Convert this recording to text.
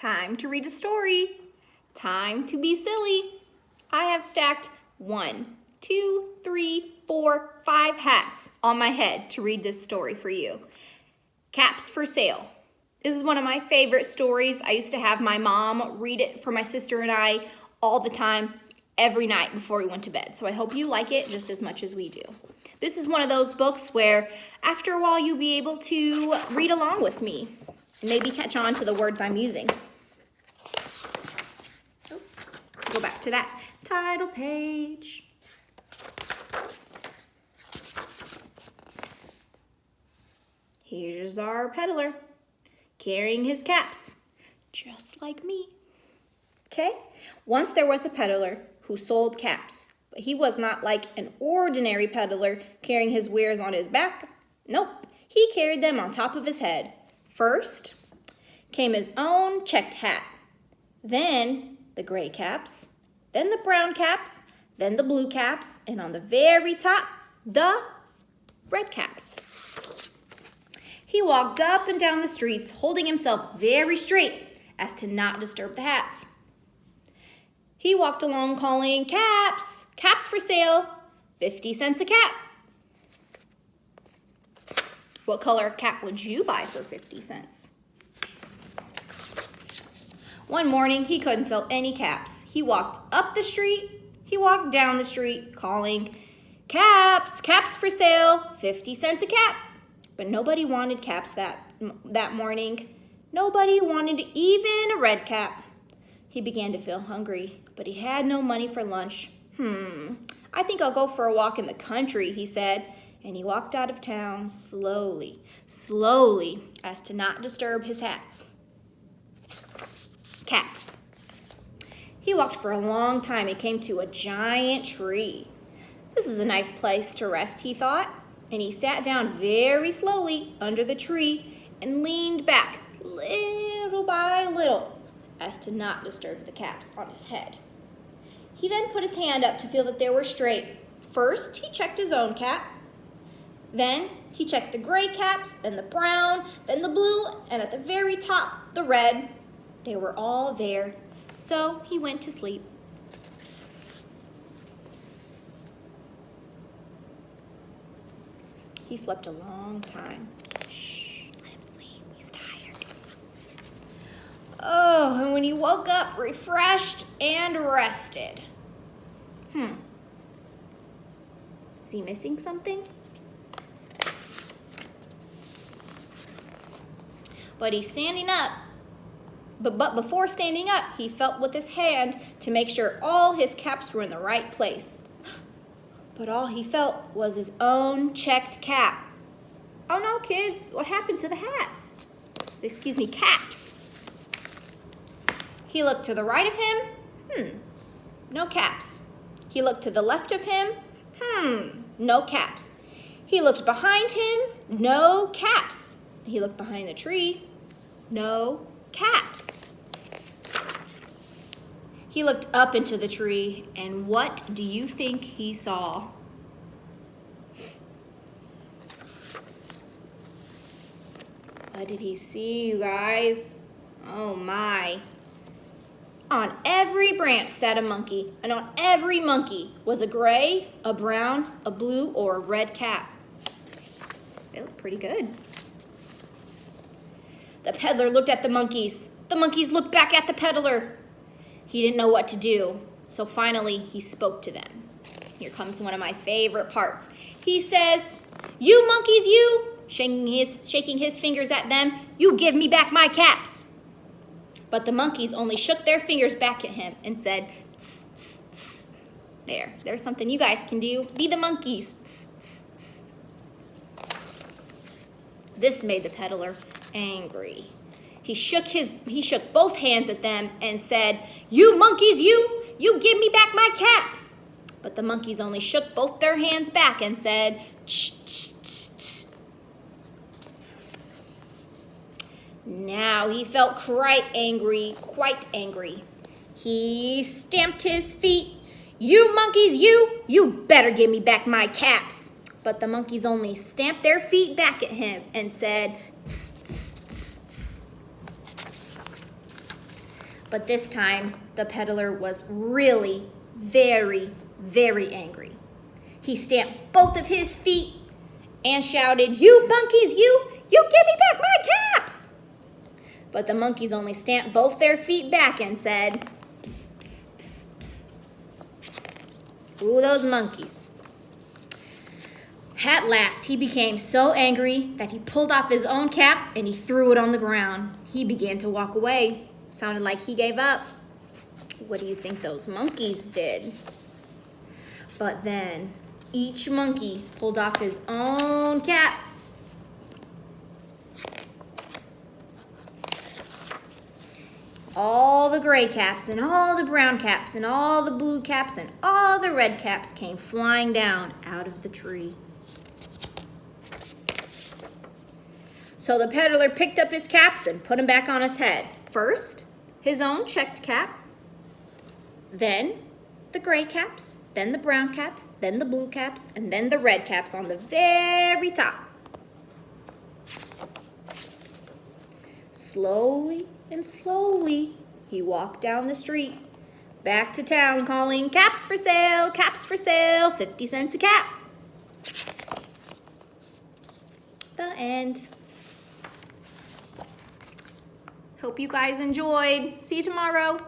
Time to read a story. Time to be silly. I have stacked 1, 2, 3, 4, 5 hats on my head to read this story for you. Caps for Sale. This is one of my favorite stories. I used to have my mom read it for my sister and I all the time, every night before we went to bed. So I hope you like it just as much as we do. This is one of those books where after a while you'll be able to read along with me. Maybe catch on to the words I'm using. Oh, go back to that title page. Here's our peddler carrying his caps, just like me. Okay, once there was a peddler who sold caps, but he was not like an ordinary peddler carrying his wares on his back. Nope, he carried them on top of his head. First came his own checked hat, then the gray caps, then the brown caps, then the blue caps, and on the very top, the red caps. He walked up and down the streets, holding himself very straight as to not disturb the hats. He walked along calling, "Caps, caps for sale, 50 cents a cap." What color cap would you buy for 50 cents? One morning, he couldn't sell any caps. He walked up the street, he walked down the street, calling, "Caps, caps for sale, 50 cents a cap." But nobody wanted caps that morning. Nobody wanted even a red cap. He began to feel hungry, but he had no money for lunch. I think I'll go for a walk in the country, he said. And he walked out of town slowly, as to not disturb his hats. Caps. He walked for a long time and came to a giant tree. This is a nice place to rest, he thought. And he sat down very slowly under the tree and leaned back little by little as to not disturb the caps on his head. He then put his hand up to feel that they were straight. First, he checked his own cap. Then he checked the gray caps, then the brown, then the blue, and at the very top, the red. They were all there, so he went to sleep. He slept a long time. Shh, let him sleep, he's tired. Oh, and when he woke up, refreshed and rested. Is he missing something? But he's standing up. But before standing up, he felt with his hand to make sure all his caps were in the right place. But all he felt was his own checked cap. Oh no, kids, what happened to the hats? Excuse me, caps. He looked to the right of him. No caps. He looked to the left of him. No caps. He looked behind him. No caps. He looked behind the tree. No caps. He looked up into the tree, and what do you think he saw? What did he see, you guys? Oh my. On every branch sat a monkey, and on every monkey was a gray, a brown, a blue, or a red cap. They look pretty good. The peddler looked at the monkeys. The monkeys looked back at the peddler. He didn't know what to do, so finally he spoke to them. Here comes one of my favorite parts. He says, "You monkeys, you," shaking his fingers at them, "you give me back my caps." But the monkeys only shook their fingers back at him and said, "Tss, tss, tss." There's something you guys can do. Be the monkeys. Tss, tss, tss. This made the peddler angry. He shook both hands at them and said, "You monkeys, you give me back my caps." But the monkeys only shook both their hands back and said, "Tsh, tsh, tsh, tsh." Now he felt quite angry. He stamped his feet. "You monkeys, you better give me back my caps." But the monkeys only stamped their feet back at him and said, "Tss, tss, tss, tss." But this time, the peddler was really very, very angry. He stamped both of his feet and shouted, "You monkeys, you give me back my caps!" But the monkeys only stamped both their feet back and said, "Psst, psst, psst, psst." Ooh, those monkeys. At last, he became so angry that he pulled off his own cap and he threw it on the ground. He began to walk away. Sounded like he gave up. What do you think those monkeys did? But then each monkey pulled off his own cap. All the gray caps and all the brown caps and all the blue caps and all the red caps came flying down out of the tree. So the peddler picked up his caps and put them back on his head. First, his own checked cap, then the gray caps, then the brown caps, then the blue caps, and then the red caps on the very top. Slowly and slowly, he walked down the street, back to town calling, caps for sale, 50 cents a cap." The end. Hope you guys enjoyed. See you tomorrow.